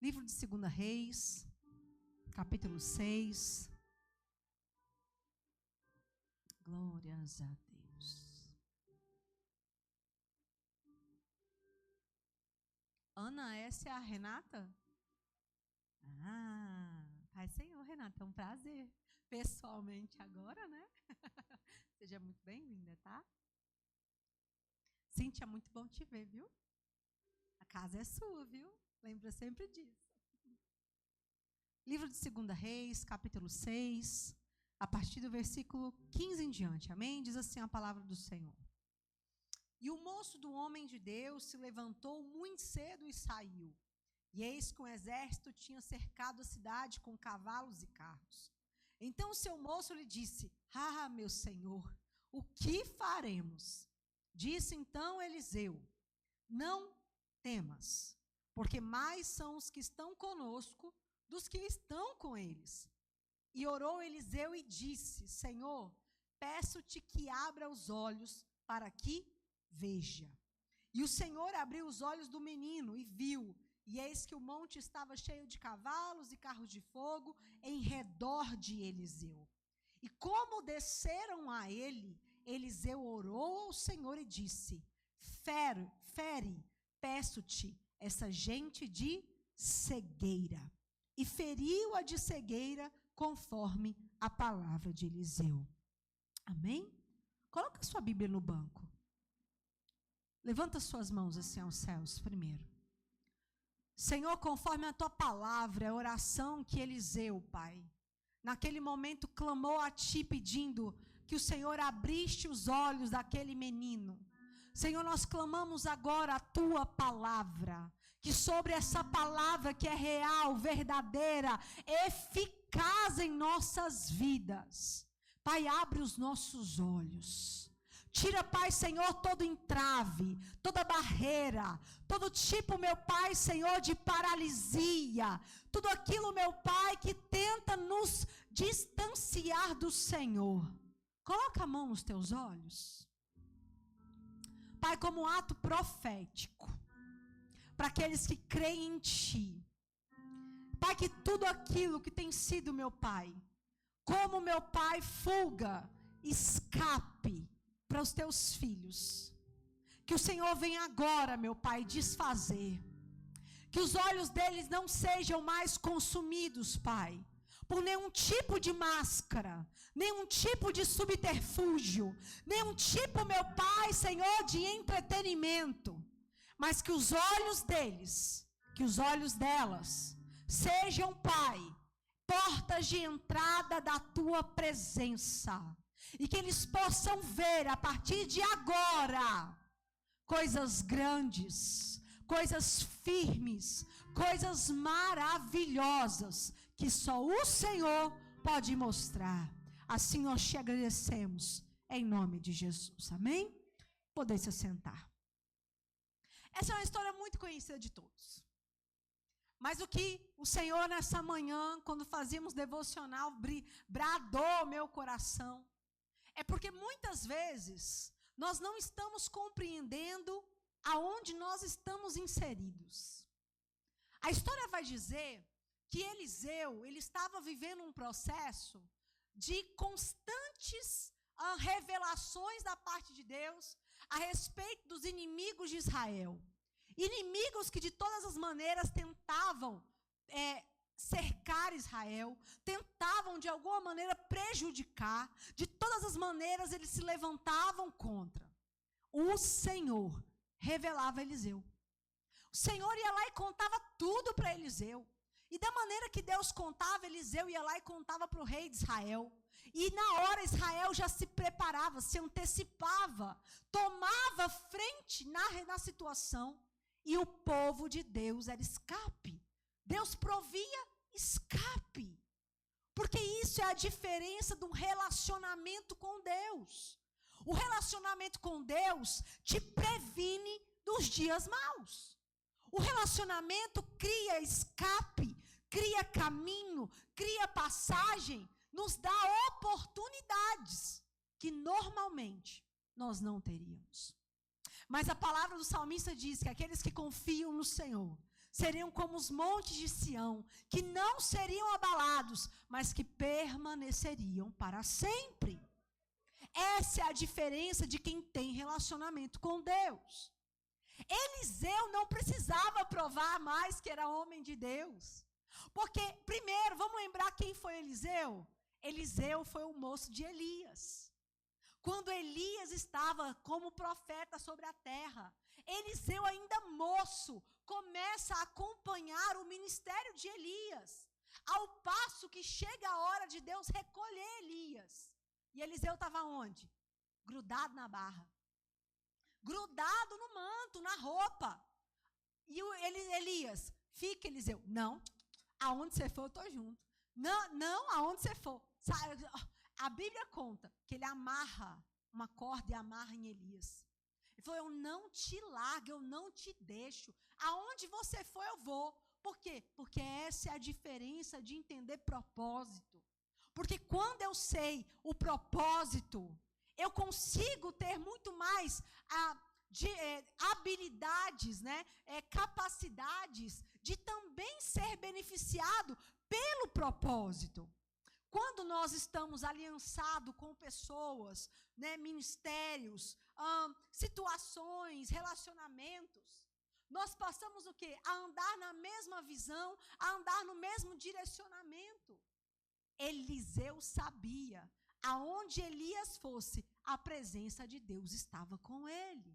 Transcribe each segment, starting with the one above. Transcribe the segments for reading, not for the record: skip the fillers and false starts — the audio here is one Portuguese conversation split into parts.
Livro de 2 Reis, capítulo 6. Glórias a Deus. Ana, essa é a Renata? Pai Senhor, Renata, é um prazer. Pessoalmente agora, né? Seja muito bem-vinda, tá? Cíntia, muito bom te ver, viu? A casa é sua, viu? Lembra sempre disso. Livro de 2 Reis, capítulo 6, a partir do versículo 15 em diante, amém? Diz assim a palavra do Senhor. E o moço do homem de Deus se levantou muito cedo e saiu. E eis que um exército tinha cercado a cidade com cavalos e carros. Então o seu moço lhe disse: meu senhor, o que faremos? Disse então Eliseu: não temas, porque mais são os que estão conosco dos que estão com eles. E orou Eliseu e disse: Senhor, peço-te que abra os olhos para que veja. E o Senhor abriu os olhos do menino e viu, e eis que o monte estava cheio de cavalos e carros de fogo em redor de Eliseu. E como desceram a ele, Eliseu orou ao Senhor e disse: fere, peço-te, essa gente de cegueira. E feriu-a de cegueira, conforme a palavra de Eliseu. Amém? Coloca sua Bíblia no banco. Levanta suas mãos assim aos céus primeiro. Senhor, conforme a tua palavra, a oração que Eliseu, Pai, naquele momento clamou a ti pedindo que o Senhor abriste os olhos daquele menino. Senhor, nós clamamos agora a tua palavra, que sobre essa palavra que é real, verdadeira, eficaz em nossas vidas. Pai, abre os nossos olhos. Tira, Pai, Senhor, todo entrave, toda barreira, todo tipo, meu Pai, Senhor, de paralisia. Tudo aquilo, meu Pai, que tenta nos distanciar do Senhor. Coloca a mão nos teus olhos. Pai, como ato profético, para aqueles que creem em Ti. Pai, que tudo aquilo que tem sido, meu Pai, como, meu Pai, fuga, escape para os Teus filhos. Que o Senhor venha agora, meu Pai, desfazer. Que os olhos deles não sejam mais consumidos, Pai, por nenhum tipo de máscara, nenhum tipo de subterfúgio, nenhum tipo, meu Pai, Senhor, de entretenimento. Mas que os olhos deles, que os olhos delas, sejam, Pai, portas de entrada da Tua presença. E que eles possam ver, a partir de agora, coisas grandes, coisas firmes, coisas maravilhosas, que só o Senhor pode mostrar. Assim nós te agradecemos, em nome de Jesus. Amém? Podem se sentar. Essa é uma história muito conhecida de todos. Mas o que o Senhor nessa manhã, quando fazíamos devocional, bradou meu coração, é porque muitas vezes nós não estamos compreendendo aonde nós estamos inseridos. A história vai dizer que Eliseu, ele estava vivendo um processo de constantes revelações da parte de Deus a respeito dos inimigos de Israel. Inimigos que de todas as maneiras tentavam cercar Israel, tentavam de alguma maneira prejudicar, de todas as maneiras eles se levantavam contra. O Senhor revelava a Eliseu. O Senhor ia lá e contava tudo para Eliseu. E da maneira que Deus contava, Eliseu ia lá e contava para o rei de Israel. E na hora Israel já se preparava, se antecipava, tomava frente na situação. E o povo de Deus era escape. Deus provia escape. Porque isso é a diferença do relacionamento com Deus. O relacionamento com Deus te previne dos dias maus. O relacionamento cria escape, cria caminho, cria passagem, nos dá oportunidades que normalmente nós não teríamos. Mas a palavra do salmista diz que aqueles que confiam no Senhor seriam como os montes de Sião, que não seriam abalados, mas que permaneceriam para sempre. Essa é a diferença de quem tem relacionamento com Deus. Eliseu não precisava provar mais que era homem de Deus. Porque, primeiro, vamos lembrar quem foi Eliseu? Eliseu foi o moço de Elias. Quando Elias estava como profeta sobre a terra, Eliseu, ainda moço, começa a acompanhar o ministério de Elias, ao passo que chega a hora de Deus recolher Elias. E Eliseu estava onde? Grudado na barra. Grudado no manto, na roupa. E Elias, fica, Eliseu. Não, aonde você for, eu estou junto. Não, aonde você for. A Bíblia conta que ele amarra uma corda e amarra em Elias. Ele falou, eu não te largo, eu não te deixo. Aonde você for, eu vou. Por quê? Porque essa é a diferença de entender propósito. Porque quando eu sei o propósito, eu consigo ter muito mais habilidades, né, capacidades de também ser beneficiado pelo propósito. Quando nós estamos aliançados com pessoas, né, ministérios, situações, relacionamentos, nós passamos o quê? A andar na mesma visão, a andar no mesmo direcionamento. Eliseu sabia, aonde Elias fosse, a presença de Deus estava com ele.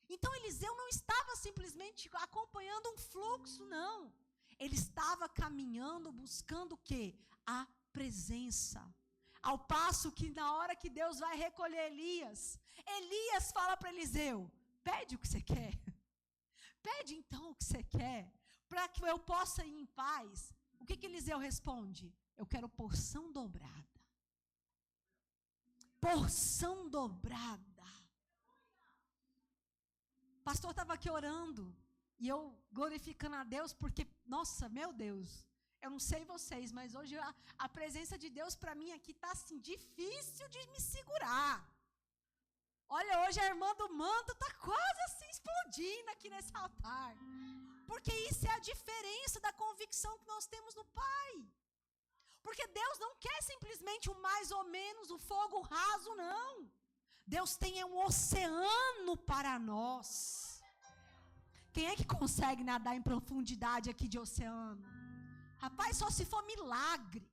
Então Eliseu não estava simplesmente acompanhando um fluxo, não. Ele estava caminhando, buscando o quê? A presença. Ao passo que na hora que Deus vai recolher Elias, Elias fala para Eliseu, pede o que você quer. Pede então o que você quer, para que eu possa ir em paz. O que Eliseu responde? Eu quero porção dobrada. Porção dobrada. O pastor estava aqui orando, e eu glorificando a Deus, porque, nossa, meu Deus, eu não sei vocês, mas hoje a presença de Deus para mim aqui está assim, difícil de me segurar. Olha, hoje a irmã do manto está quase assim explodindo aqui nesse altar. Porque isso é a diferença da convicção que nós temos no Pai. Porque Deus não quer simplesmente o mais ou menos, o fogo raso, não. Deus tem um oceano para nós. Quem é que consegue nadar em profundidade aqui de oceano? Rapaz, só se for milagre.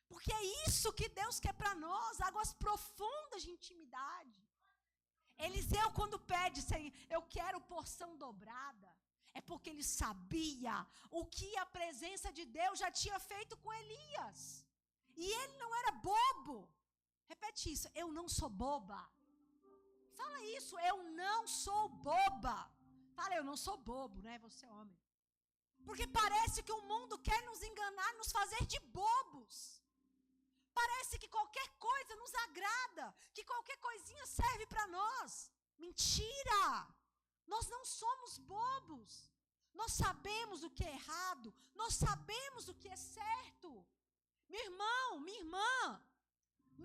Porque é isso que Deus quer para nós, águas profundas de intimidade. Eliseu, quando pede, Senhor, eu quero porção dobrada, é porque ele sabia o que a presença de Deus já tinha feito com Elias. E ele não era bobo. Repete isso, eu não sou boba. Fala isso, eu não sou boba. Fala, eu não sou bobo, né? Você é homem. Porque parece que o mundo quer nos enganar, nos fazer de bobos. Parece que qualquer coisa nos agrada, que qualquer coisinha serve para nós. Mentira! Nós não somos bobos. Nós sabemos o que é errado, nós sabemos o que é certo. Meu irmão, minha irmã,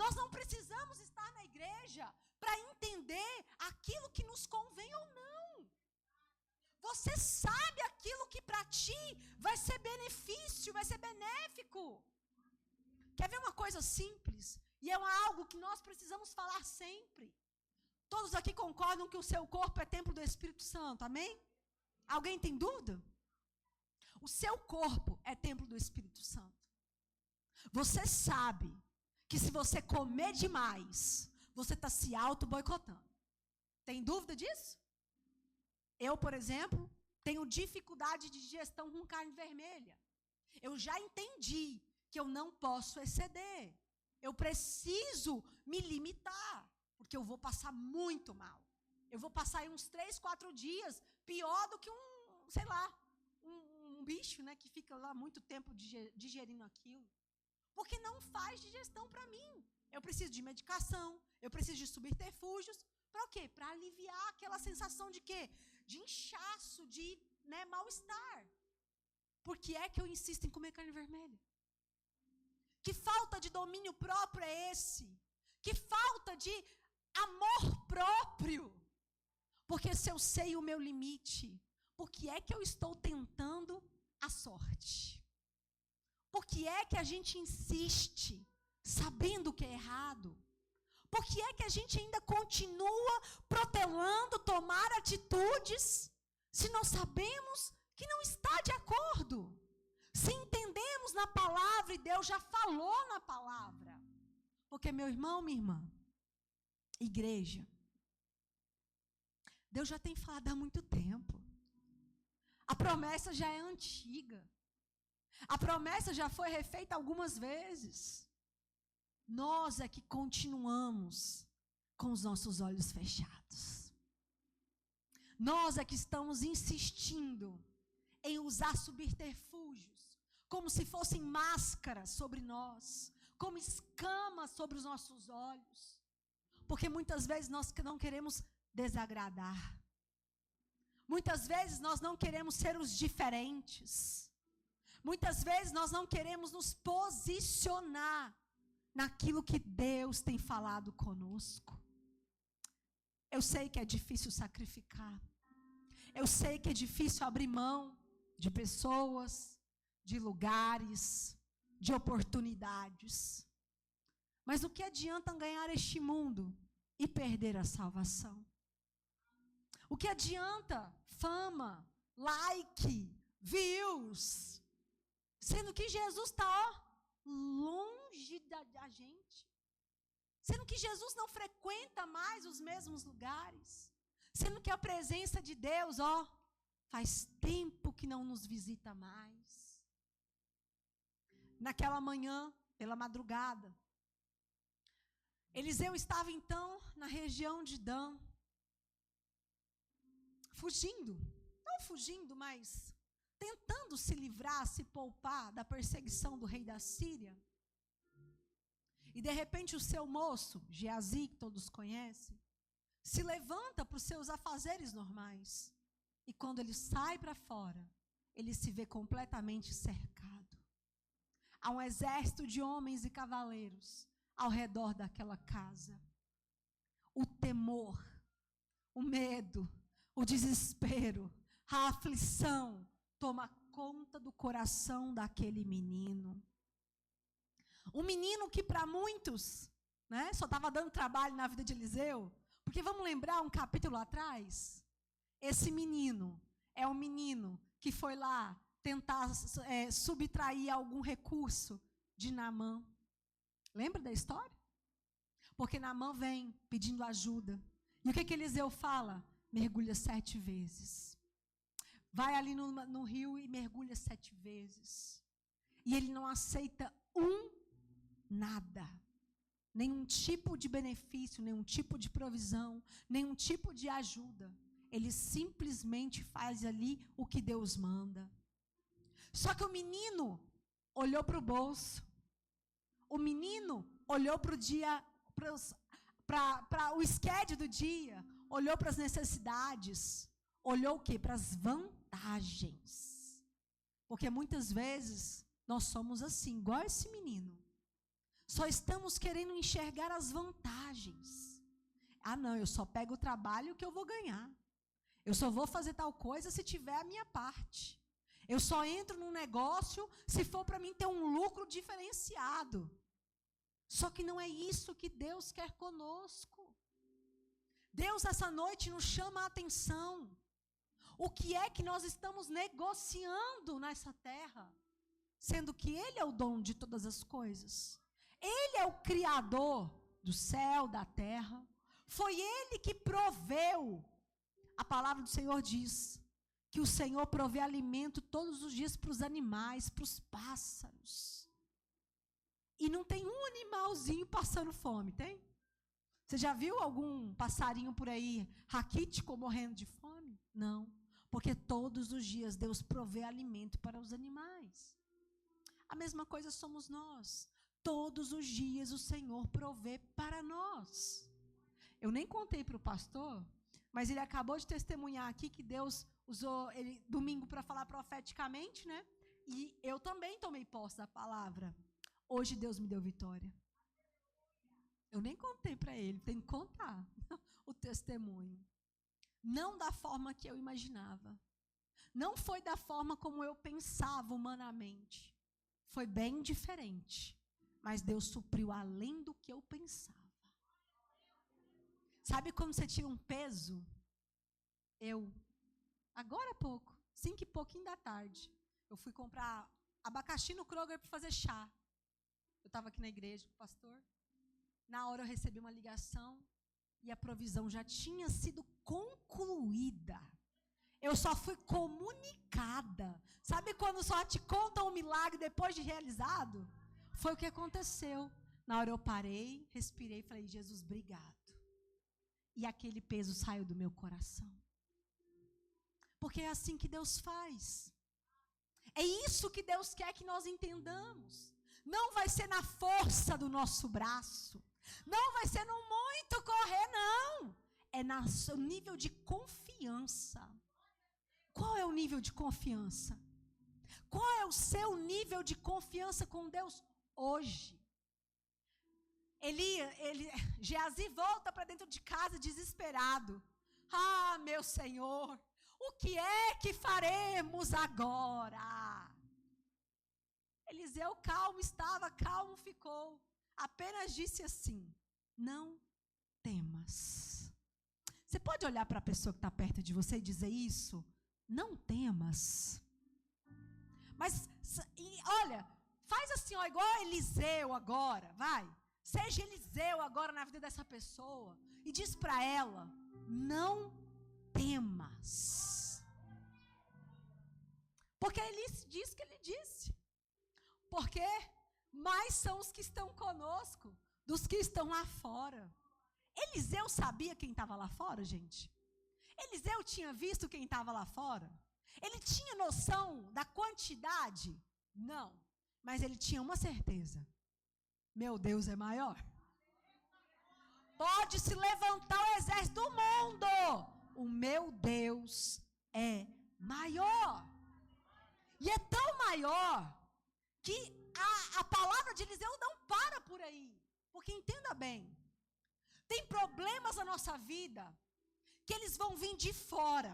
nós não precisamos estar na igreja para entender aquilo que nos convém ou não. Você sabe aquilo que para ti vai ser benefício, vai ser benéfico. Quer ver uma coisa simples? E é algo que nós precisamos falar sempre. Todos aqui concordam que o seu corpo é templo do Espírito Santo, amém? Alguém tem dúvida? O seu corpo é templo do Espírito Santo. Você sabe que se você comer demais, você está se auto-boicotando. Tem dúvida disso? Eu, por exemplo, tenho dificuldade de digestão com carne vermelha. Eu já entendi que eu não posso exceder. Eu preciso me limitar, porque eu vou passar muito mal. Eu vou passar aí uns 3, 4 dias, pior do que um bicho, né, que fica lá muito tempo digerindo aquilo. Porque não faz digestão para mim. Eu preciso de medicação, eu preciso de subterfúgios. Para o quê? Para aliviar aquela sensação de quê? De inchaço, de mal-estar. Por que é que eu insisto em comer carne vermelha? Que falta de domínio próprio é esse? Que falta de amor próprio? Porque se eu sei o meu limite, por que é que eu estou tentando a sorte? Por que é que a gente insiste, sabendo que é errado? Por que é que a gente ainda continua protelando tomar atitudes, se nós sabemos que não está de acordo? Se entendemos na palavra, e Deus já falou na palavra. Porque, meu irmão, minha irmã, igreja, Deus já tem falado há muito tempo. A promessa já é antiga. A promessa já foi refeita algumas vezes. Nós é que continuamos com os nossos olhos fechados. Nós é que estamos insistindo em usar subterfúgios, como se fossem máscaras sobre nós, como escamas sobre os nossos olhos. Porque muitas vezes nós não queremos desagradar. Muitas vezes nós não queremos ser os diferentes. Muitas vezes nós não queremos nos posicionar naquilo que Deus tem falado conosco. Eu sei que é difícil sacrificar. Eu sei que é difícil abrir mão de pessoas, de lugares, de oportunidades. Mas o que adianta ganhar este mundo e perder a salvação? O que adianta fama, like, views, sendo que Jesus está longe da gente? Sendo que Jesus não frequenta mais os mesmos lugares? Sendo que a presença de Deus, faz tempo que não nos visita mais. Naquela manhã, pela madrugada, Eliseu estava então na região de Dan, fugindo, não fugindo, mas tentando se livrar, se poupar da perseguição do rei da Síria. E de repente o seu moço, Geazi, que todos conhecem, se levanta para os seus afazeres normais. E quando ele sai para fora, ele se vê completamente cercado. Há um exército de homens e cavaleiros ao redor daquela casa. O temor, o medo, o desespero, a aflição toma conta do coração daquele menino. Um menino que para muitos, só estava dando trabalho na vida de Eliseu. Porque vamos lembrar um capítulo atrás? Esse menino é um menino que foi lá tentar subtrair algum recurso de Naamã. Lembra da história? Porque Naamã vem pedindo ajuda. E o que Eliseu fala? Mergulha 7 vezes. Vai ali no rio e mergulha 7 vezes. E ele não aceita nada. Nenhum tipo de benefício, nenhum tipo de provisão, nenhum tipo de ajuda. Ele simplesmente faz ali o que Deus manda. Só que o menino olhou para o bolso. O menino olhou para o dia, para o schedule do dia, olhou para as necessidades, olhou o quê? Para as vantagens. Porque muitas vezes nós somos assim, igual esse menino. Só estamos querendo enxergar as vantagens. Não, eu só pego o trabalho que eu vou ganhar. Eu só vou fazer tal coisa se tiver a minha parte. Eu só entro num negócio se for para mim ter um lucro diferenciado. Só que não é isso que Deus quer conosco. Deus essa noite nos chama a atenção. O que é que nós estamos negociando nessa terra? Sendo que Ele é o dono de todas as coisas. Ele é o Criador do céu, da terra. Foi Ele que proveu. A palavra do Senhor diz que o Senhor provê alimento todos os dias para os animais, para os pássaros. E não tem um animalzinho passando fome, tem? Você já viu algum passarinho por aí raquítico morrendo de fome? Não, porque todos os dias Deus provê alimento para os animais. A mesma coisa somos nós. Todos os dias o Senhor provê para nós. Eu nem contei para o pastor, mas ele acabou de testemunhar aqui que Deus usou ele domingo para falar profeticamente, né? E eu também tomei posse da palavra. Hoje Deus me deu vitória. Eu nem contei para ele, tem que contar o testemunho. Não da forma que eu imaginava. Não foi da forma como eu pensava humanamente. Foi bem diferente. Mas Deus supriu além do que eu pensava. Sabe quando você tira um peso? Agora há pouco, 5 e pouquinho da tarde, eu fui comprar abacaxi no Kroger para fazer chá. Eu estava aqui na igreja com o pastor. Na hora eu recebi uma ligação e a provisão já tinha sido concluída. Eu só fui comunicada. Sabe quando só te contam um milagre depois de realizado? Foi o que aconteceu. Na hora eu parei, respirei e falei, Jesus, obrigado. E aquele peso saiu do meu coração. Porque é assim que Deus faz. É isso que Deus quer que nós entendamos. Não vai ser na força do nosso braço. Não vai ser no muito correr, não. É no nível de confiança. Qual é o nível de confiança? Qual é o seu nível de confiança com Deus hoje? Geazi volta para dentro de casa desesperado. Ah, meu Senhor, o que é que faremos agora? Eliseu calmo ficou. Apenas disse assim, não temas. Você pode olhar para a pessoa que está perto de você e dizer isso? Não temas. Mas, olha, faz assim, ó, igual Eliseu agora, vai. Seja Eliseu agora na vida dessa pessoa. E diz para ela, não temas. Porque ele disse que ele disse. Porque mais são os que estão conosco dos que estão lá fora. Eliseu sabia quem estava lá fora, gente? Eliseu tinha visto quem estava lá fora? Ele tinha noção da quantidade? Não. Mas ele tinha uma certeza. Meu Deus é maior. Pode se levantar o exército do mundo. O meu Deus é maior. E é tão maior que a palavra de Eliseu não para por aí. Porque entenda bem. Tem problemas na nossa vida que eles vão vir de fora.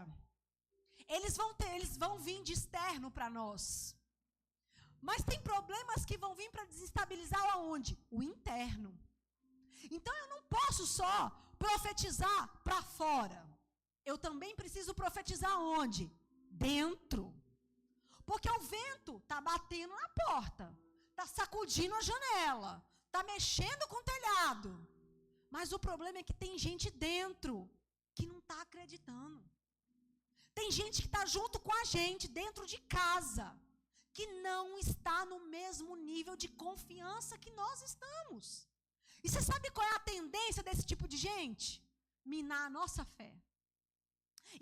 Eles vão vir de externo para nós. Mas tem problemas que vão vir para desestabilizar aonde? O interno. Então eu não posso só profetizar para fora. Eu também preciso profetizar onde? Dentro. Porque o vento está batendo na porta. Está sacudindo a janela. Está mexendo com o telhado. Mas o problema é que tem gente dentro que não está acreditando. Tem gente que está junto com a gente, dentro de casa, que não está no mesmo nível de confiança que nós estamos. E você sabe qual é a tendência desse tipo de gente? Minar a nossa fé.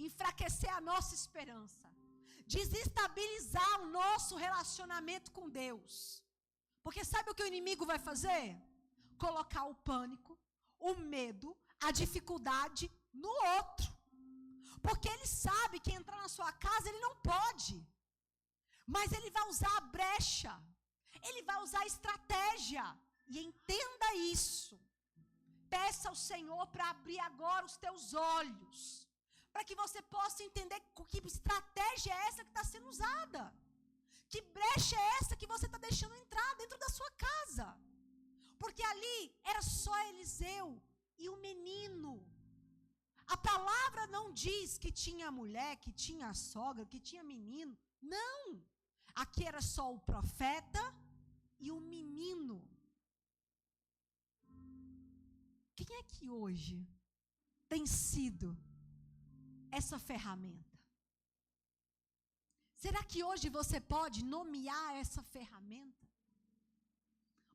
Enfraquecer a nossa esperança. Desestabilizar o nosso relacionamento com Deus. Porque sabe o que o inimigo vai fazer? Colocar o pânico, o medo, a dificuldade no outro. Porque ele sabe que entrar na sua casa ele não pode. Mas ele vai usar a brecha. Ele vai usar a estratégia. E entenda isso. Peça ao Senhor para abrir agora os teus olhos. Para que você possa entender que estratégia é essa que está sendo usada. Que brecha é essa que você está deixando entrar dentro da sua casa. Porque ali era só Eliseu e o menino. A palavra não diz que tinha mulher, que tinha sogra, que tinha menino. Não. Aqui era só o profeta e o menino. Quem é que hoje tem sido essa ferramenta? Será que hoje você pode nomear essa ferramenta?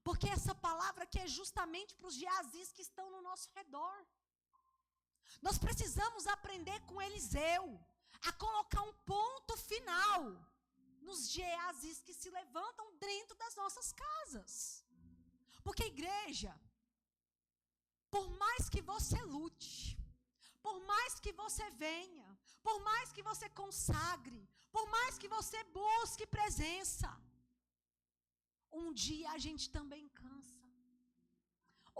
Porque essa palavra aqui é justamente para os Geazis que estão no nosso redor. Nós precisamos aprender com Eliseu a colocar um ponto final nos Geazis que se levantam dentro das nossas casas. Porque igreja, por mais que você lute, por mais que você venha, por mais que você consagre, por mais que você busque presença, um dia a gente também cansa.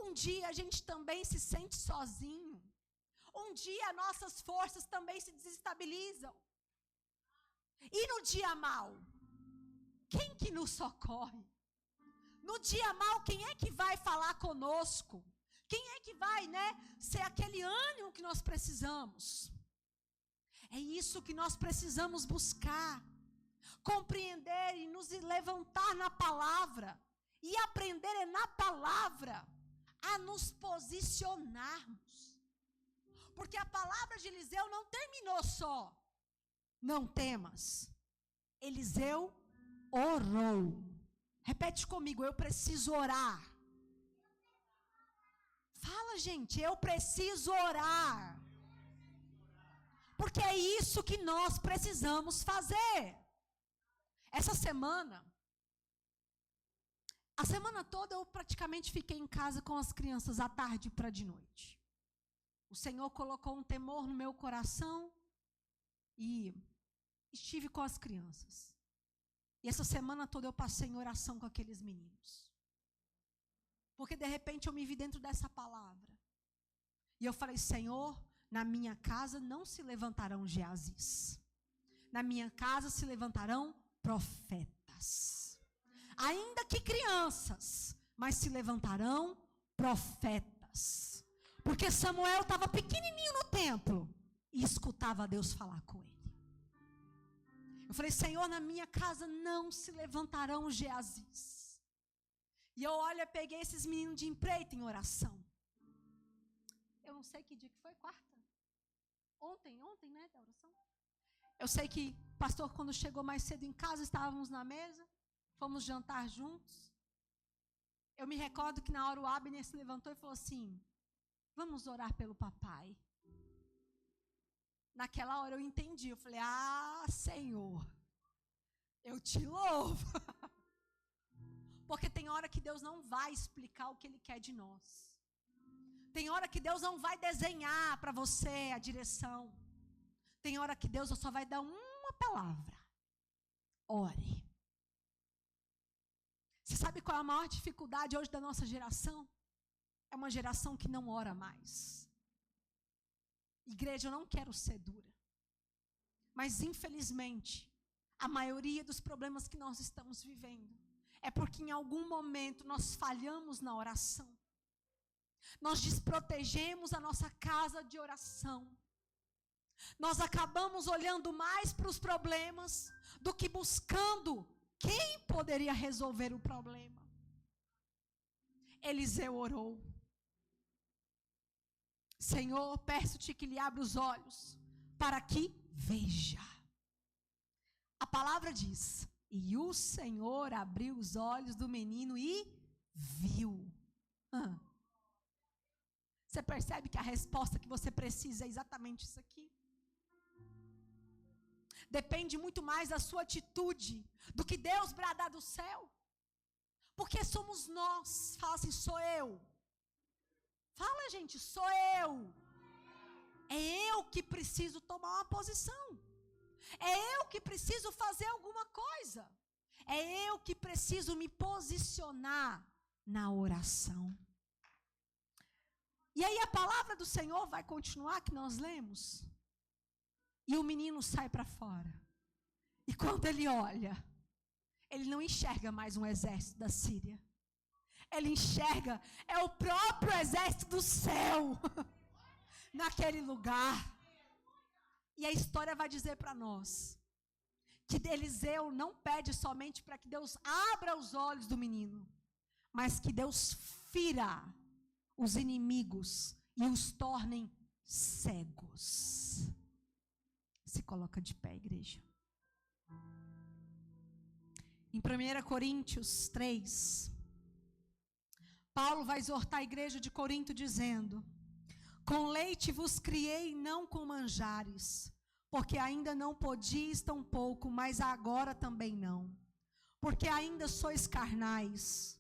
Um dia a gente também se sente sozinho. Um dia nossas forças também se desestabilizam. E no dia mau, quem que nos socorre? No dia mau, quem é que vai falar conosco? Quem é que vai, ser aquele ânimo que nós precisamos? É isso que nós precisamos buscar. Compreender e nos levantar na palavra. E aprender na palavra a nos posicionarmos. Porque a palavra de Eliseu não terminou só. Não temas. Eliseu orou. Repete comigo, eu preciso orar. Fala, gente, eu preciso orar. Porque é isso que nós precisamos fazer. Essa semana, a semana toda eu praticamente fiquei em casa com as crianças, à tarde para de noite. O Senhor colocou um temor no meu coração e estive com as crianças. E essa semana toda eu passei em oração com aqueles meninos. Porque de repente eu me vi dentro dessa palavra. E eu falei, Senhor, na minha casa não se levantarão Geazis. Na minha casa se levantarão profetas. Ainda que crianças, mas se levantarão profetas. Porque Samuel estava pequenininho no templo e escutava Deus falar com ele. Eu falei, Senhor, na minha casa não se levantarão Geazis. E eu peguei esses meninos de empreita em oração. Eu não sei que dia que foi, quarta? Ontem, né, da oração? Eu sei que o pastor, quando chegou mais cedo em casa, estávamos na mesa, fomos jantar juntos. Eu me recordo que na hora o Abner se levantou e falou assim, vamos orar pelo papai. Naquela hora eu entendi, eu falei, Senhor, eu te louvo. Porque tem hora que Deus não vai explicar o que Ele quer de nós. Tem hora que Deus não vai desenhar para você a direção. Tem hora que Deus só vai dar uma palavra. Ore. Você sabe qual é a maior dificuldade hoje da nossa geração? É uma geração que não ora mais. Igreja, eu não quero ser dura. Mas, infelizmente, a maioria dos problemas que nós estamos vivendo é porque em algum momento nós falhamos na oração. Nós desprotegemos a nossa casa de oração. Nós acabamos olhando mais para os problemas do que buscando quem poderia resolver o problema. Eliseu orou. Senhor, peço-te que lhe abra os olhos para que veja. A palavra diz, e o Senhor abriu os olhos do menino e viu. Você percebe que a resposta que você precisa é exatamente isso aqui? Depende muito mais da sua atitude do que Deus bradar do céu. Porque somos nós. Fala assim, sou eu. Fala, gente, sou eu. É eu que preciso tomar uma posição. É eu que preciso fazer alguma coisa. É eu que preciso me posicionar na oração. E aí a palavra do Senhor vai continuar, que nós lemos. E o menino sai para fora. E quando ele olha, ele não enxerga mais um exército da Síria. Ele enxerga, é o próprio exército do céu. Naquele lugar. E a história vai dizer para nós que Eliseu não pede somente para que Deus abra os olhos do menino, mas que Deus fira os inimigos e os tornem cegos. Se coloca de pé, igreja. Em 1 Coríntios 3, Paulo vai exortar a igreja de Corinto dizendo: com leite vos criei, não com manjares, porque ainda não podis tão pouco, mas agora também não, porque ainda sois carnais.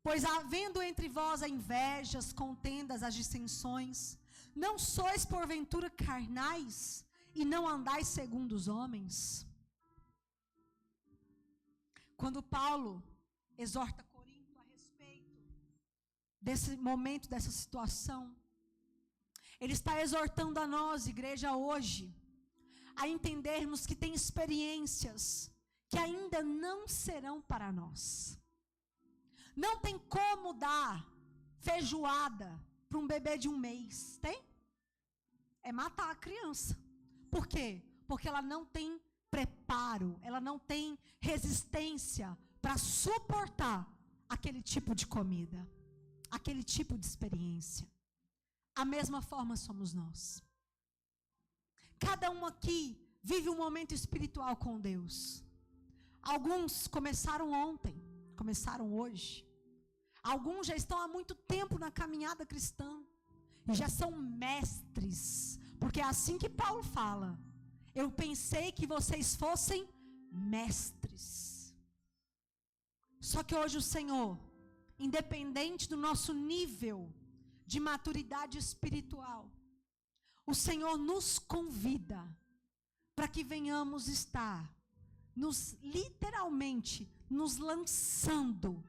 Pois havendo entre vós a invejas, contendas, as dissensões, não sois porventura carnais e não andais segundo os homens? Quando Paulo exorta Corinto a respeito desse momento, dessa situação, ele está exortando a nós, igreja, hoje, a entendermos que tem experiências que ainda não serão para nós. Não tem como dar feijoada para um bebê de 1 mês, tem? É matar a criança. Por quê? Porque ela não tem preparo, ela não tem resistência para suportar aquele tipo de comida, aquele tipo de experiência. A mesma forma somos nós. Cada um aqui vive um momento espiritual com Deus. Alguns começaram ontem, começaram hoje. Alguns já estão há muito tempo na caminhada cristã e já são mestres, porque é assim que Paulo fala. Eu pensei que vocês fossem mestres. Só que hoje o Senhor, independente do nosso nível de maturidade espiritual, o Senhor nos convida para que venhamos estar literalmente nos lançando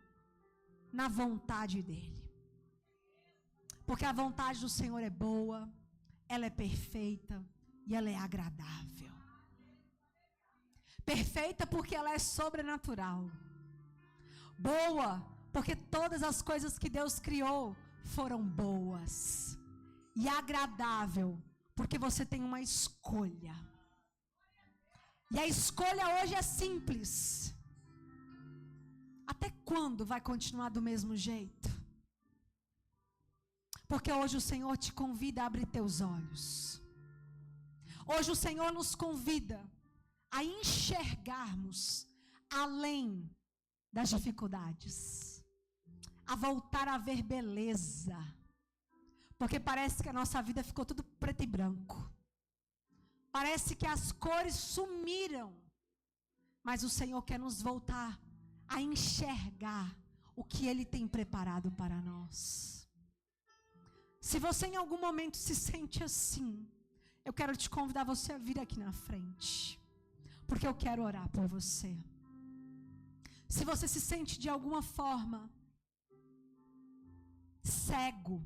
na vontade dEle. Porque a vontade do Senhor é boa, ela é perfeita e ela é agradável. Perfeita porque ela é sobrenatural. Boa porque todas as coisas que Deus criou foram boas. E agradável porque você tem uma escolha. E a escolha hoje é simples. Até quando vai continuar do mesmo jeito? Porque hoje o Senhor te convida a abrir teus olhos. Hoje o Senhor nos convida a enxergarmos além das dificuldades, a voltar a ver beleza. Porque parece que a nossa vida ficou tudo preto e branco. Parece que as cores sumiram. Mas o Senhor quer nos voltar a enxergar o que Ele tem preparado para nós. Se você em algum momento se sente assim, eu quero te convidar você a vir aqui na frente, porque eu quero orar por você. Se você se sente de alguma forma cego,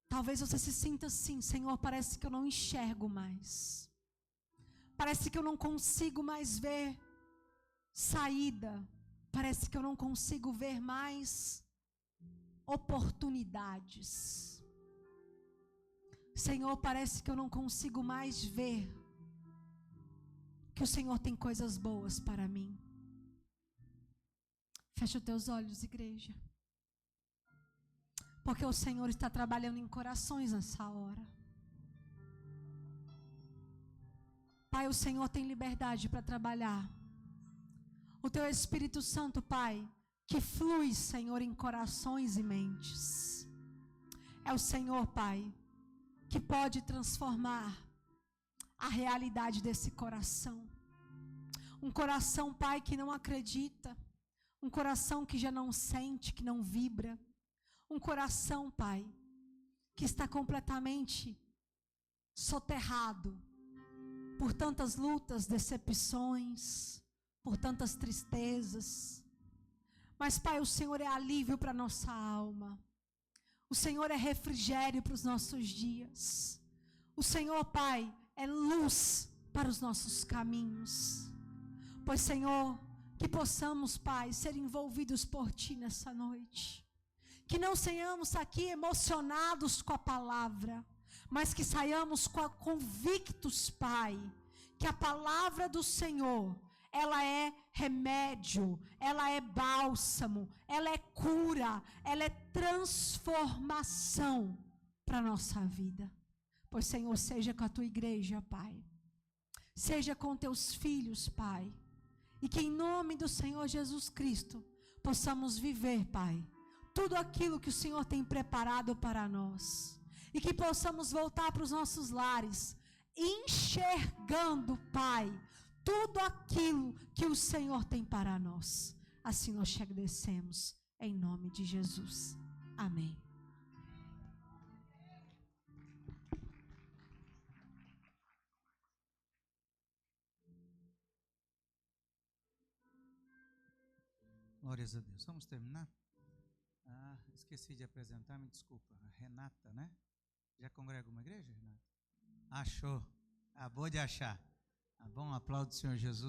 talvez você se sinta assim: Senhor, parece que eu não enxergo mais. Parece que eu não consigo mais ver saída. Parece que eu não consigo ver mais oportunidades. Senhor, parece que eu não consigo mais ver que o Senhor tem coisas boas para mim. Fecha os teus olhos, igreja. Porque o Senhor está trabalhando em corações nessa hora. Pai, o Senhor tem liberdade para trabalhar. O Teu Espírito Santo, Pai, que flui, Senhor, em corações e mentes. É o Senhor, Pai, que pode transformar a realidade desse coração. Um coração, Pai, que não acredita. Um coração que já não sente, que não vibra. Um coração, Pai, que está completamente soterrado por tantas lutas, decepções, por tantas tristezas. Mas, Pai, o Senhor é alívio para a nossa alma. O Senhor é refrigério para os nossos dias. O Senhor, Pai, é luz para os nossos caminhos. Pois, Senhor, que possamos, Pai, ser envolvidos por Ti nessa noite. Que não saiamos aqui emocionados com a palavra, mas que saiamos convictos, Pai, que a palavra do Senhor, ela é remédio, ela é bálsamo, ela é cura, ela é transformação para a nossa vida. Pois, Senhor, seja com a Tua igreja, Pai. Seja com Teus filhos, Pai. E que em nome do Senhor Jesus Cristo, possamos viver, Pai, tudo aquilo que o Senhor tem preparado para nós. E que possamos voltar para os nossos lares, enxergando, Pai, tudo aquilo que o Senhor tem para nós. Assim nós te agradecemos, em nome de Jesus. Amém. Glórias a Deus. Vamos terminar? Esqueci de apresentar, me desculpa. A Renata, né? Já congrega uma igreja, Renata? Achou. Acabou de achar. Tá bom? Aplaude o Senhor Jesus.